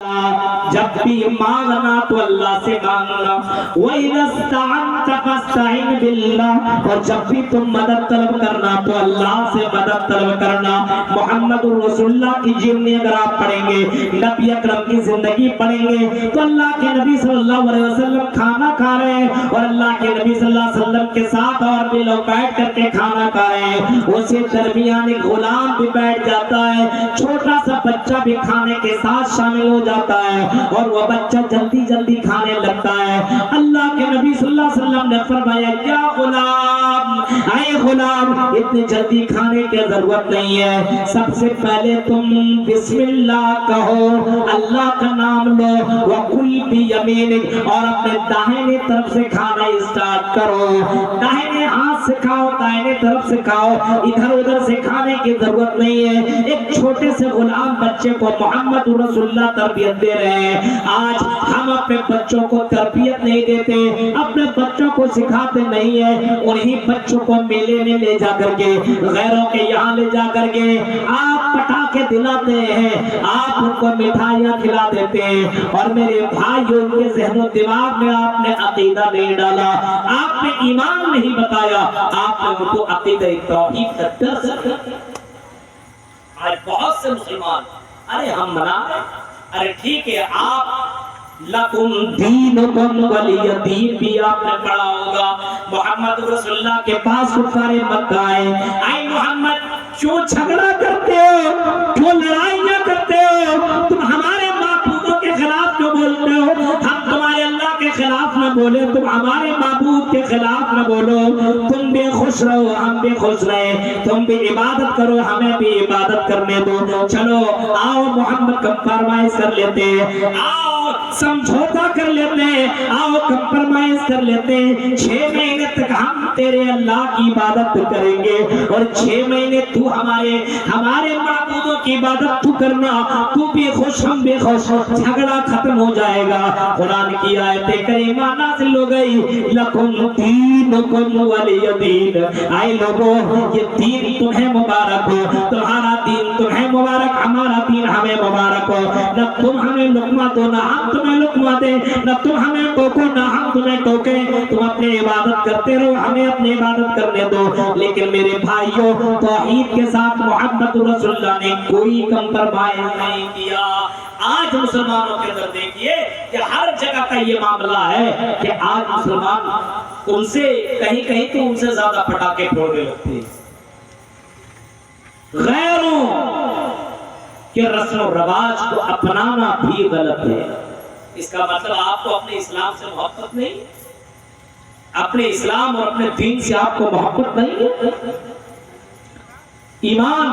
جب بھی مانگنا تو اللہ سے مانگنا، وَإِذَا اسْتَعَنْتَ فَاسْتَعِنْ بِاللَّهِ، اور جب بھی تم مدد طلب کرنا تو اللہ سے مدد طلب کرنا۔ محمد رسول اللہ کی جیونی اگر آپ پڑھیں گے، نبی اکرم کی زندگی پڑھیں گے تو اللہ کے نبی صلی اللہ علیہ وسلم کھانا کھا رہے ہیں اور اللہ کے نبی صلی اللہ علیہ وسلم کے ساتھ اور بھی لوگ بیٹھ کر کے کھانا کھا رہے ہیں، اسے درمیان ایک غلام بھی بیٹھ جاتا ہے، چھوٹا سا بچہ بھی کھانے کے ساتھ شامل ہو جاتا ہے اور وہ بچہ جلدی جلدی کھانے لگتا ہے۔ اللہ کے نبی صلی اللہ علیہ وسلم نے فرمایا یا غلام، اے غلام، اتنی جلدی کھانے کی ضرورت نہیں ہے، سب سے پہلے تم بسم اللہ کہو، اللہ کا نام لو، وَقُلْ بِيَمِينِكَ، اور اپنے داہنے طرف سے کھانا اسٹارٹ کرو، داہنے ہاتھ سے کھاؤ، دائنے طرف سے کھاؤ، ادھر ادھر سے کھانے کی ضرورت نہیں ہے۔ ایک چھوٹے سے غلام بچے کو محمد رسول اللہ تربیت دے رہے ہیں۔ آج ہم اپنے بچوں کو تربیت نہیں دیتے، اپنے بچوں کو سکھاتے نہیں ہیں، انہی بچوں کو میلے میں لے جا کر کے، غیروں کے یہاں لے جا کر کے آپ پٹاخے دلاتے ہیں، آپ ان کو مٹھائیاں کھلا دیتے ہیں، اور میرے بھائیوں کے ذہن و دماغ میں آپ نے عقیدہ نہیں ڈالا، آپ نے ایمان نہیں بتایا، آپ نے ان کو عقیدہ توحید کا درس دیا۔ آج بہت سے مسلمان ارے ہم منا ارے ٹھیک ہے، آپ لکم دینکم ولی دین بھی آپ نے پڑھا ہوگا۔ محمد رسول اللہ کے پاس کفار مکہ آئے، اے محمد کیوں جھگڑا کرتے ہو، کیوں لڑائیاں کرتے ہو، تم ہمارے معبودوں کے خلاف کیوں بولتے ہو، ہم تمہارے اللہ کے خلاف نہ بولے، تم ہمارے معبود کے خلاف نہ بولو، تم بھی خوش رہو ہم بھی خوش رہے، تم بھی عبادت کرو ہمیں بھی عبادت کرنے دو، چلو آؤ محمد کمپرومائز کر لیتے ہیں، آؤ سمجھوتا کر لیتے ہیں، آؤ کمپرومائز کر لیتے ہیں، 6 مہینے تک ہم تیرے اللہ کی عبادت کریں گے اور 6 مہینے تو ہمارے معبودوں کی عبادت تو کرنا، تو بھی خوش ہم بھی خوش، جھگڑا ختم ہو جائے گا۔ قرآن کی آیت کریمہ نازل ہو گئی، لکم دینکم ولی دین، اے لوگوں یہ دین تمہیں مبارک ہو، تمہارا دین تمہیں مبارک، ہمارا دین ہمیں مبارک ہو، نہ تم ہمیں لقمہ دو نہ ہم تمہیں لقمہ دیں، نہ تم ہمیں ٹوکو نہ ہم تمہیں ٹوکیں، تم اپنی عبادت کرتے رہو ہمیں اپنی عبادت کرنے دو۔ لیکن میرے بھائیوں توحید کے ساتھ محمد رسول اللہ نے کوئی کمپرومائز نہیں کیا۔ آج مسلمانوں کے اندر دیکھیے کہ ہر جگہ کا یہ معاملہ ہے کہ آج مسلمان ان سے کہیں کہیں تو ان سے زیادہ پٹاخے پھوڑنے لگتے ہیں، غیروں کہ رسم و رواج کو اپنانا بھی غلط ہے۔ اس کا مطلب آپ کو اپنے اسلام سے محبت نہیں، اپنے اسلام اور اپنے دین سے آپ کو محبت نہیں، ایمان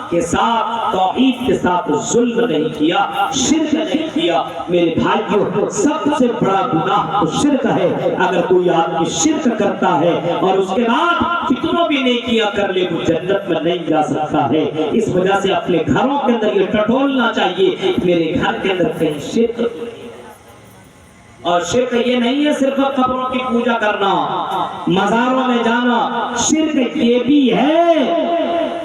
کے ساتھ توحید کے ساتھ ظلم نہیں کیا، شرک نہیں کیا۔ میرے بھائیوں سب سے بڑا گناہ تو شرک ہے، اگر کوئی آدمی شرک کرتا ہے اور اس کے بعد کتنوں بھی نیکیاں کر لے وہ جنت میں نہیں جا سکتا ہے۔ اس وجہ سے اپنے گھروں کے اندر یہ ٹٹولنا چاہیے میرے گھر کے اندر کہیں شرک، اور شرک یہ نہیں ہے صرف قبروں کی پوجا کرنا، مزاروں میں جانا، شرک یہ بھی ہے،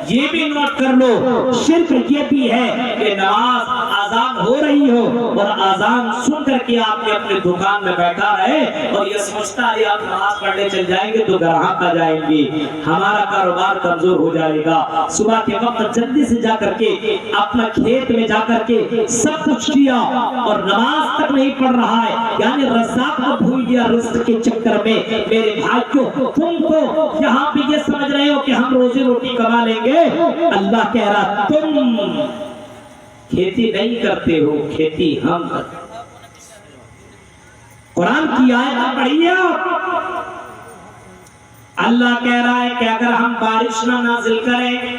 یہ بھی نوٹ کر لو، شرک یہ بھی ہے کہ نماز آزان ہو رہی ہو اور آزان سن کر کے آپ نے اپنے دکان میں بیٹھا رہے اور یہ سوچتا ہے آپ نماز پڑھنے چل جائیں گے تو گراہک آ جائیں گے، ہمارا کاروبار کمزور ہو جائے گا۔ صبح کے وقت جلدی سے جا کر کے اپنا کھیت میں جا کر کے سب کچھ کیا اور نماز تک نہیں پڑھ رہا ہے، یعنی رزاق کو بھول گیا رزق کے چکر میں۔ میرے بھائیوں تم کو یہاں پہ یہ سمجھ رہے ہو کہ ہم روزی روٹی کما لیں گے، اللہ کہہ رہا تم کھیتی نہیں کرتے ہو، کھیتی ہم کرتے ہیں۔ قرآن کی آیت پڑھیے آپ، اللہ کہہ رہا ہے کہ اگر ہم بارش نہ نازل کریں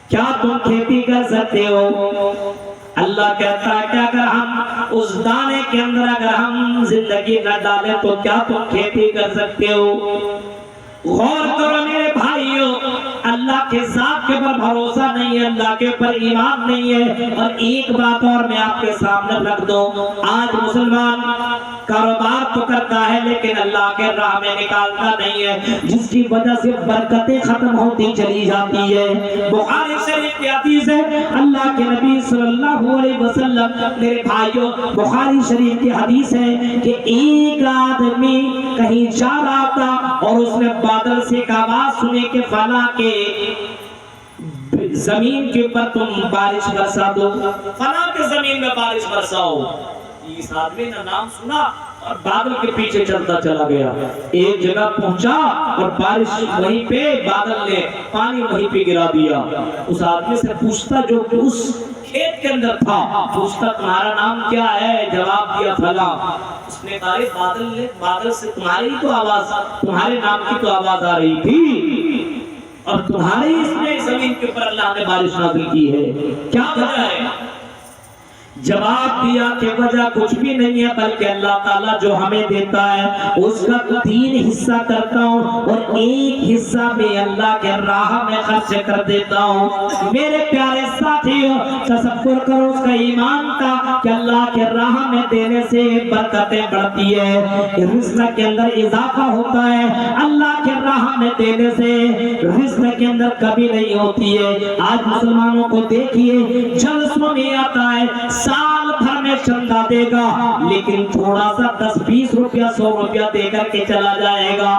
کیا تم کھیتی کر سکتے ہو؟ اللہ کہتا ہے کہ اگر ہم اس دانے کے اندر اگر ہم زندگی نہ ڈالیں تو کیا تم کھیتی کر سکتے ہو؟ غور کرو میرے بھائیوں، اللہ کے ذات آپ کے اوپر بھروسہ نہیں ہے, اللہ کے اوپر ایمان نہیں ہے. اور ایک بات اور میں آپ کے سامنے رکھ دوں, آج مسلمان کاروبار تو کرتا ہے لیکن اللہ کے راہ میں نکالتا نہیں ہے, جس کی وجہ سے برکتیں ختم ہوتی چلی جاتی ہے. بخاری شریف کی حدیث ہے, اللہ کے نبی صلی اللہ علیہ وسلم, میرے بھائیوں بخاری شریف کی حدیث ہے کہ ایک آدمی کہیں جا رہا تھا اور اس نے بادل سے ایک آواز سنی کہ فلاں کے زمین کے اوپر تم بارش برسا دو, فلاں کے زمین میں بارش برساؤ. اس آدمی نے نام سنا اور بادل کے پیچھے چلتا چلا گیا, ایک جگہ پہنچا اور بارش وہیں پہ, بادل نے پانی وہیں پہ گرا دیا. اس آدمی سے پوچھتا جو کہ اس کھیت کے اندر تھا, پوچھتا تمہارا نام کیا ہے؟ جواب دیا فلاں. اس نے کہا بادل سے تمہاری تو آواز, تمہارے نام کی تو آواز آ رہی تھی اور تمہاری اس میں زمین کے اوپر اللہ نے بارش نازل کی ہے, کیا وجہ ہے؟ جواب دیا کہ وجہ کچھ بھی نہیں ہے, بلکہ اللہ تعالیٰ جو ہمیں دیتا ہے اس کا 3 حصہ کرتا ہوں اور 1 حصہ میں اللہ کے راہ میں خرچ کر دیتا ہوں. میرے پیارے ساتھیوں, تصور کرو اس کا ایمان کا کہ اللہ کے راہ میں دینے سے برکتیں بڑھتی ہے, رزق کے اندر اضافہ ہوتا ہے. اللہ کے راہ میں دینے سے رزق کے اندر کمی نہیں ہوتی ہے. آج مسلمانوں کو دیکھیے جلسوں میں آتا ہے, سال بھر میں چندہ دے گا لیکن تھوڑا سا 10-20 روپیہ 100 روپیہ دے کر کے چلا جائے گا.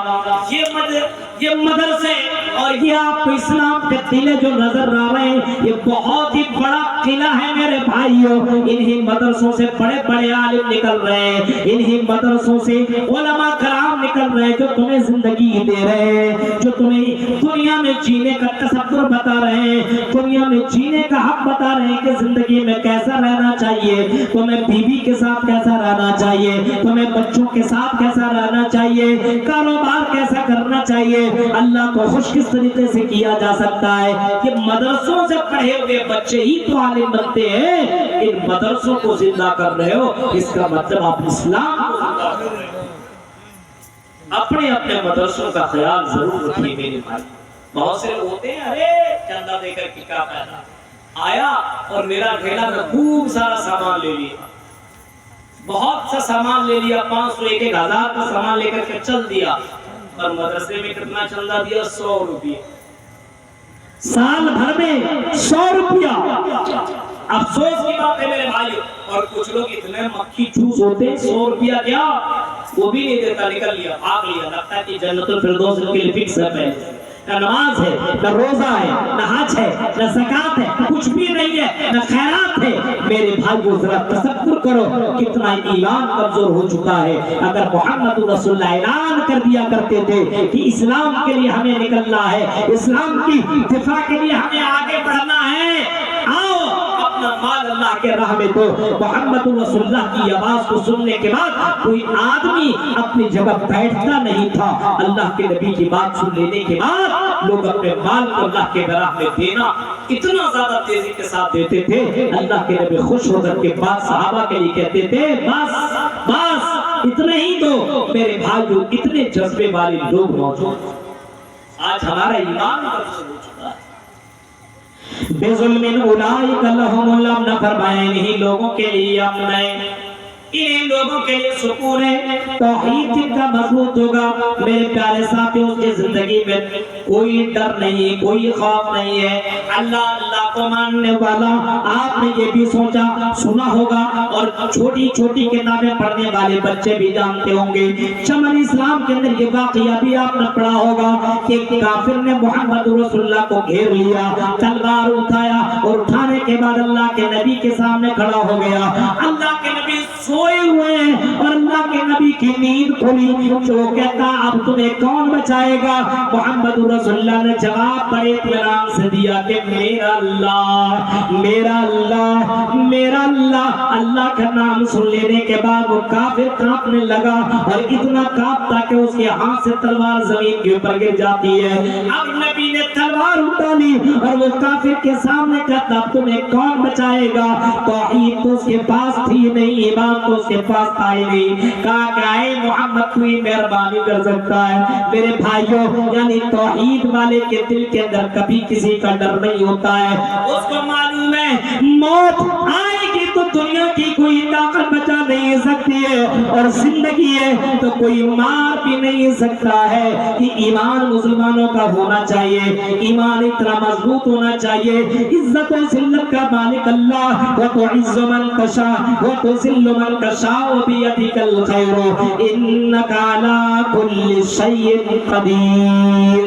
یہ مدرسے اور یہ آپ کو اسلام کے قلعے جو نظر آ رہے ہیں, یہ بہت ہی بڑا قلعہ ہے میرے بھائیوں. انہی مدرسوں سے بڑے بڑے عالم نکل رہے ہیں, انہی مدرسوں سے علماء کرام نکل رہے ہیں جو تمہیں زندگی دے رہے ہیں, جو تمہیں دنیا میں جینے کا تصور بتا رہے ہیں, دنیا میں جینے کا حق بتا رہے ہیں کہ زندگی میں کیسا رہنا چاہیے, تمہیں بیوی کے ساتھ کیسا رہنا چاہیے, تمہیں بچوں کے ساتھ کیسا رہنا چاہیے, کاروبار کیسا کرنا چاہیے, اللہ کو خوش کس طریقے سے کیا جا سکتا ہے. کہ مدرسوں سے پڑھے ہوئے بچے ہی تو عالم بنتے ہیں, ان مدرسوں کو زندہ کر رہے ہو, اس کا مطلب آپ اسلام کو زندہ کر رہے ہو. اپنے اپنے مدرسوں کا خیال ضرور رکھیے میرے بھائی. بہت سے لوگ ہوتے ہیں, ارے چندہ دے کر کے کیا فائدہ, آیا اور میرا ٹھیلا میں خوب سارا سامان لے لیا, بہت سا سامان لے لیا, 500 1,000 کا سامان لے کر کے چل دیا, اور مدرسے میں کتنا چندہ دیا؟ 100 روپیہ. سال بھر میں 100 روپیہ. افسوس کی بات ہے میرے بھائیو, اور کچھ لوگ اتنے مکھی چوس ہوتے ہیں, 100 روپیہ کیا وہ بھی نہیں دیتا, نکل لیا, بھاگ لیا, لگتا ہے کہ جنت الفردوس کے لیے فکس ہے. نہ نماز ہے, نہ روزہ ہے, نہ حج ہے, نہ زکات ہے, کچھ بھی نہیں ہے, نہ خیرات ہے. میرے بھائیو ذرا تصور کرو کتنا ایمان کمزور ہو چکا ہے. اگر محمد رسول اللہ اعلان کر دیا کرتے تھے کہ اسلام کے لیے ہمیں نکلنا ہے, اسلام کی دفاع کے لیے ہمیں آگے بڑھنا ہے, آؤ اپنا مال اللہ کے راہ میں دو. محمد رسول اللہ کی آواز کو سننے کے بعد کوئی آدمی اپنی جگہ بیٹھتا نہیں تھا. اللہ کے نبی کی بات سن لینے کے بعد لوگ اپنے مال کو اللہ کے راہ میں دینا اتنا زیادہ تیزی کے ساتھ دیتے تھے. اللہ کے نبی خوش ہو کر کے بعد صحابہ کے لیے کہتے تھے بس اتنے ہی دو. میرے بھائیو اتنے جذبے والے لوگ موجود, آج ہمارا ایمان کمزور ہو چکا ہے. بے ظلم اولئک لہم الامن, فرمایا انہی لوگوں کے لیے امن ہے, ان لوگوں کے لیے سکون ہے. توحید جن کا مضبوط ہوگا میرے پیارے ساتھیوں, کی زندگی میں کوئی ڈر نہیں, کوئی خوف نہیں ہے. اللہ کو ماننے والا, آپ نے یہ بھی سوچا سنا ہوگا اور چھوٹی چھوٹی کتابیں پڑھنے والے بچے بھی جانتے ہوں گے. چمن اسلام کے اندر یہ واقعہ بھی آپ نے پڑھا ہوگا کہ کافر نے محمد رسول اللہ کو گھیر لیا, تلوار اٹھایا اور اٹھانے کے بعد اللہ کے نبی کے سامنے کھڑا ہو گیا. اللہ کے نبی سوئے ہوئے ہیں اور اللہ کے نبی کی نیند کھلی. جو کہتا اب تمہیں کون بچائے گا؟ محمد رسول اللہ نے جواب بڑے اطمینان سے دیا کہ میرا اللہ, میرا اللہ, میرا اللہ. اللہ کا نام سن لینے کے بعد وہ کافر کانپنے لگا اور اتنا کانپتا کہ اس کے ہاتھ سے تلوار زمین کے اوپر گر جاتی ہے. اب نبی نے تلوار اٹھا لی اور وہ کافر کے سامنے کہتا اب تمہیں کون بچائے گا؟ توحید تو اس کے پاس تھی نہیں, ایمان تو اس کے پاس تھا ہی نہیں. کہا کہ اے محمد کوئی مہربانی کر سکتا ہے؟ میرے بھائیوں یعنی توحید والے کے دل کے اندر کبھی کسی کا ڈر نہیں ہوتا ہے، اس کو معلوم ہے موت آئے گی تو دنیا کی کوئی طاقت بچا نہیں سکتی ہے، اور زندگی ہے تو کوئی مار بھی نہیں سکتا ہے۔ کہ ایمان مسلمانوں کا ہونا چاہیے، ایمان اتنا مضبوط ہونا چاہیے، عزت و ذلت کا مالک اللہ، وَتُعِزُّ مَن تَشَاءُ وَتُذِلُّ مَن تَشَاءُ بِيَدِكَ الْخَيْرُ إِنَّكَ عَلَى كُلِّ شَيْءٍ قَدِيرٌ۔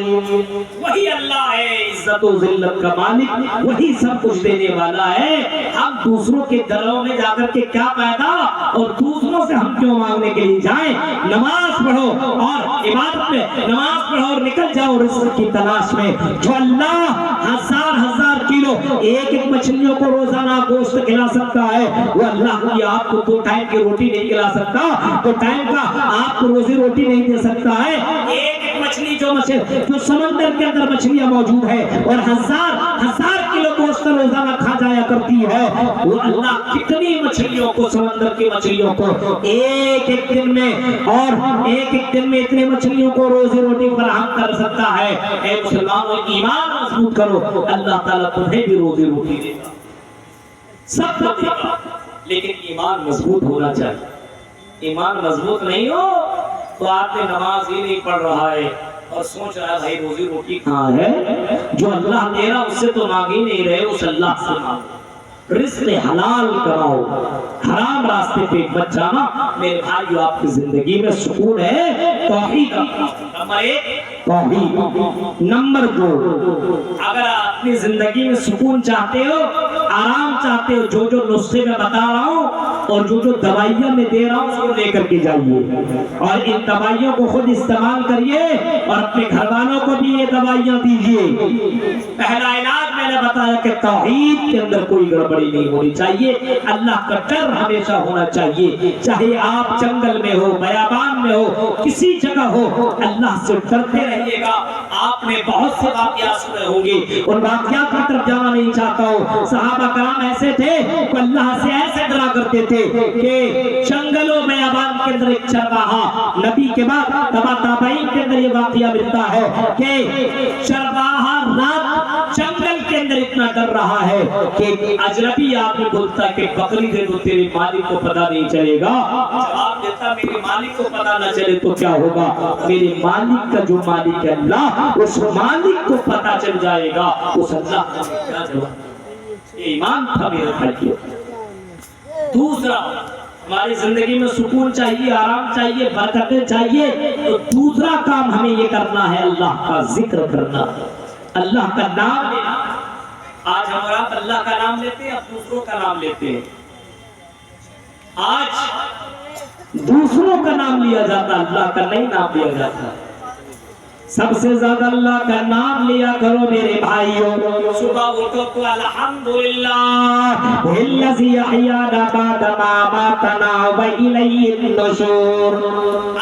وہی اللہ ہے عزت و ذلت کا مالک، وہی سب کچھ دینے والا ہے۔ ہم دوسروں کے گھروں میں جا کر کے کیا پیدا اور دوسروں سے ہم کیوں مانگنے کے لیے جائیں؟ نماز پڑھو اور عبادت میں نماز پڑھو اور نکل جاؤ رزق کی تلاش میں۔ جو اللہ ہزار ہزار کلو ایک ایک مچھلیوں کو روزانہ گوشت کھلا سکتا ہے، وہ اللہ کی آپ کو 2 ٹائم کی روٹی نہیں کھلا سکتا، 2 ٹائم کا آپ کو روزی روٹی نہیں دے سکتا ہے۔ ایک ایک مچھلی جو سمندر کے اندر مچھلیاں موجود ہے اور ہزار ہزار کلو گوشت روزانہ کھا جایا کرتی ہے، وہ اللہ کتنی مچھلیوں کو، سمندر کی مچھلیوں کو ایک ایک دن میں اور ایک ایک دن میں اتنے مچھلیوں کو روزی روٹی فراہم کر سکتا ہے۔ اے مسلمانوں ایمان مضبوط کرو، اللہ تعالیٰ تمہیں بھی روزی روٹی دے گا، سب کو دے گا، لیکن ایمان مضبوط ہونا چاہیے۔ ایمان مضبوط نہیں ہو تو آپ نے نماز ہی نہیں پڑھ رہا ہے اور سوچ رہا ہے بھائی روزی روٹی کہاں ہے؟ جو اللہ دے رہا اس سے تو مانگ ہی نہیں رہے، اس اللہ سے مانگو، رزق حلال کراؤ، حرام راستے پہ مت جانا۔ میرے بھائیو آپ کی زندگی میں سکون ہے توحید۔ نمبر 1 توحید، نمبر 2 اگر آپ اپنی زندگی میں سکون چاہتے ہو، آرام چاہتے ہو، جو جو نسخے میں بتا رہا ہوں اور جو جو دوائیاں میں دے رہا ہوں اس کو لے کر کے جائیے اور ان دوائیوں کو خود استعمال کریے اور اپنے گھر والوں کو بھی یہ دوائیاں دیجیے۔ پہلا علاج میں نے بتایا کہ توحید کے اندر کوئی گڑبڑی نہیں ہونی چاہیے، اللہ کا ڈر ہمیشہ ہونا چاہیے، چاہے آپ جنگل میں ہو، بیابان میں ہو، کسی جگہ ہو، اللہ سے ڈرتے رہیے گا۔ آپ نے بہت سے واقعات سنے ہوں گے، ان واقعات کی طرف جانا نہیں چاہتا ہوں۔ صحابہ کرام ایسے تھے کہ اللہ سے ایسے ڈرا کرتے تھے کہ جنگل و بیابان کے اندر ایک چرواہا، نبی کے بعد تبع تابعین کے اندر یہ واقعہ ملتا ہے کہ چرواہا رات جنگل کے اندر اتنا ڈر رہا ہے کہ اجنبی آدمی بولتا ہے کہ بکری دے دو تیرے مالک کو پتہ نہیں چلے گا، جواب دیتا میرے مالک کو پتہ نہ چلے تو کیا ہوگا؟ میرے مالک کا جو مالک ہے اللہ، اس مالک کو پتہ چل جائے گا، اس اللہ کا کیا جواب؟ ایمان تھا میرے بھائیو۔ دوسرا ہماری زندگی میں سکون چاہیے، آرام چاہیے، برکتیں چاہیے، تو دوسرا کام ہمیں یہ کرنا ہے اللہ کا ذکر کرنا، اللہ کا نام لینا۔ آج ہم آپ اللہ کا نام لیتے ہیں، اب دوسروں کا نام لیتے ہیں۔ آج دوسروں کا نام لیا جاتا، اللہ کا نہیں نام لیا جاتا۔ سب سے زیادہ اللہ کا نام لیا کرو میرے بھائیوں۔ صبح اٹھو تو الحمدللہ الذی احیانا بعد ما اماتنا والیہ النشور۔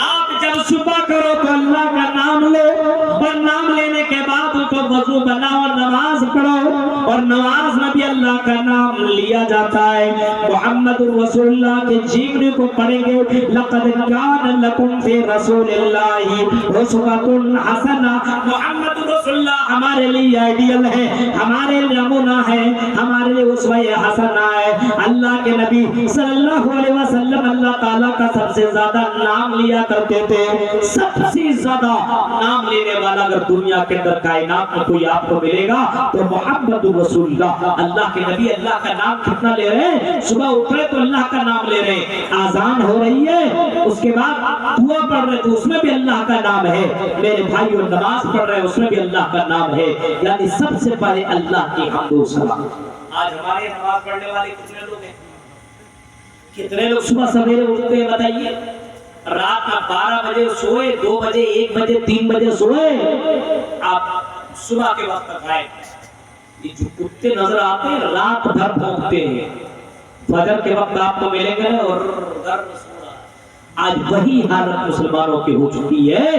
آپ جب صبح کرو تو اللہ کا نام لو، اور نام لینے کے بعد اٹھو، وضو بناؤ اور نماز پڑھو، اور نماز میں بھی اللہ کا نام لیا جاتا ہے۔ محمد رسول اللہ کے جیونے کو پڑھیں گے، لقد کان لکم فی رسول اللہ اسوۃ حسنہ۔ محمد رسول اللہ ہمارے لیے آئیڈیل ہے، ہمارے لیے نمونہ ہے، ہمارے لیے اسوہ حسنہ ہے۔ اللہ کے نبی صلی اللہ علیہ وسلم اللہ تعالیٰ کا سب سے زیادہ نام لیا کرتے تھے۔ سب سے زیادہ نام لینے والا اگر دنیا کے اندر کائنات میں کوئی آپ کو ملے گا تو محمد رسول اللہ، اللہ کے نبی اللہ کا نام کتنا لے رہے ہیں؟ صبح اٹھ رہے تو اللہ کا نام لے رہے ہیں، آذان ہو رہی ہے اس کے بعد دعا پڑھ رہے تو اس میں بھی اللہ کا نام ہے، میرے بھائیوں نماز پڑھ رہے اس میں بھی اللہ کا نام ہے، یعنی سب سے پہلے اللہ کی حمد و ثنا۔ آج ہمارے نماز پڑھنے والے کتنے لوگ ہیں؟ کتنے لوگ صبح سویرے اٹھتے ہیں بتائیے؟ رات میں 12 بجے سوئے، 2 بجے، 1 بجے، 3 بجے سوئے، آپ صبح کے وقت تک آئے۔ یہ جو کتے نظر آتے ہیں رات بھر بھونکتے ہیں، فجر کے وقت آپ کو ملیں گے اور گھر میں سو رہا۔ آج وہی حالت مسلمانوں کی ہو چکی ہے،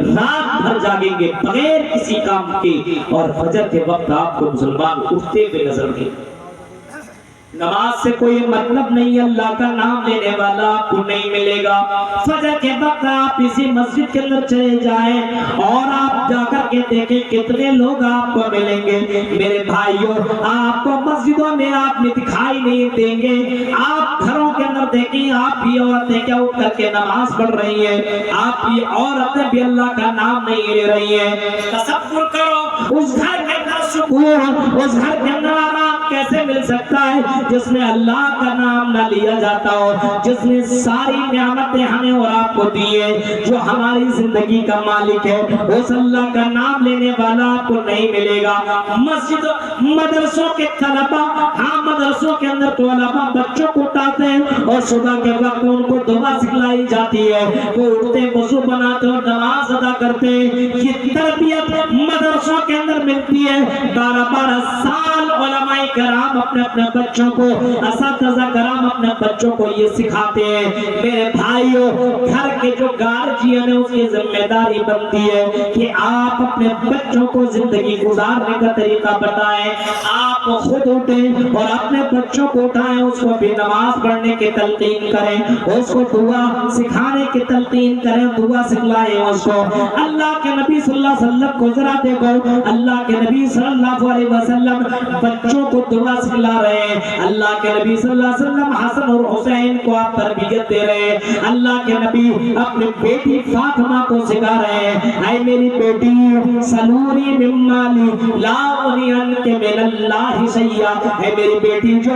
رات بھر جاگیں گے بغیر کسی کام کے، اور فجر کے وقت آپ کو مسلمان اٹھتے ہوئے نظر نہیں۔ نماز سے کوئی مطلب نہیں، اللہ کا نام لینے والا آپ کو نہیں ملے گا۔ فجر کے وقت آپ اسی مسجد کے اندر چلے جائیں اور آپ جا کر کے دیکھیں کتنے لوگ آپ کو ملیں گے۔ میرے بھائیوں، آپ کو مسجدوں میں آپ نے دکھائی نہیں دیں گے، آپ گھروں کے اندر دیکھیں آپ یہ عورتیں کیا اٹھ کر کے نماز پڑھ رہی ہیں، آپ یہ عورتیں بھی اللہ کا نام نہیں لے رہی ہیں۔ تصور کرو اس گھر کے اندر سکون، اس گھر کے اندر آرام کیسے مل سکتا ہے جس میں اللہ کا نام نہ لیا جاتا ہو، جس نے ساری نعمتیں ہمیں اور آپ کو دی ہے، جو ہماری زندگی کا مالک ہے، اس اللہ کا نام لینے والا آپ کو نہیں ملے گا۔ مسجد مدرسوں کے طلبہ، ہاں مدرسوں کے اندر طلبہ بچوں کو اٹھاتے ہیں اور صبح کے وقت ان کو دعا سکھلائی جاتی ہے، وہ اٹھتے وضو بناتے اور نماز ادا کرتے ہیں۔ یہ تربیت مدرسوں کے اندر ملتی ہے۔ 12 سال علماء کرام اپنے اپنے بچوں کو، اساتذہ کرام اپنے بچوں کو یہ سکھاتے ہیں۔ میرے بھائیوں، گھر کے جو گارجین ہیں اس کی ذمہ داری بنتی ہے کہ آپ اپنے بچوں کو زندگی گزارنے کا طریقہ بتائیں، آپ خود اٹھیں اور اپنے بچوں کو اٹھائیں، اس کو بھی نماز پڑھنے کی تلقین کریں، اس کو دعا سکھانے کی تلقین کریں، دعا سکھلائیں اس کو۔ اللہ کے نبی صلی اللہ علیہ وسلم کو ذرا دیکھو، اللہ کے نبی صلی اللہ علیہ وسلم بچوں کو دعا سکھلا رہے ہیں، اللہ کے نبی صلی اللہ علیہ وسلم حسن اور حسین کو آپ تربیت دے رہے ہیں، اللہ کے نبی اپنی بیٹی فاطمہ کو سکھا رہے ہیں، اے میری بیٹی سلونی من مالی لا اغنی عنک من اللہ شیئا، اے میری بیٹی جو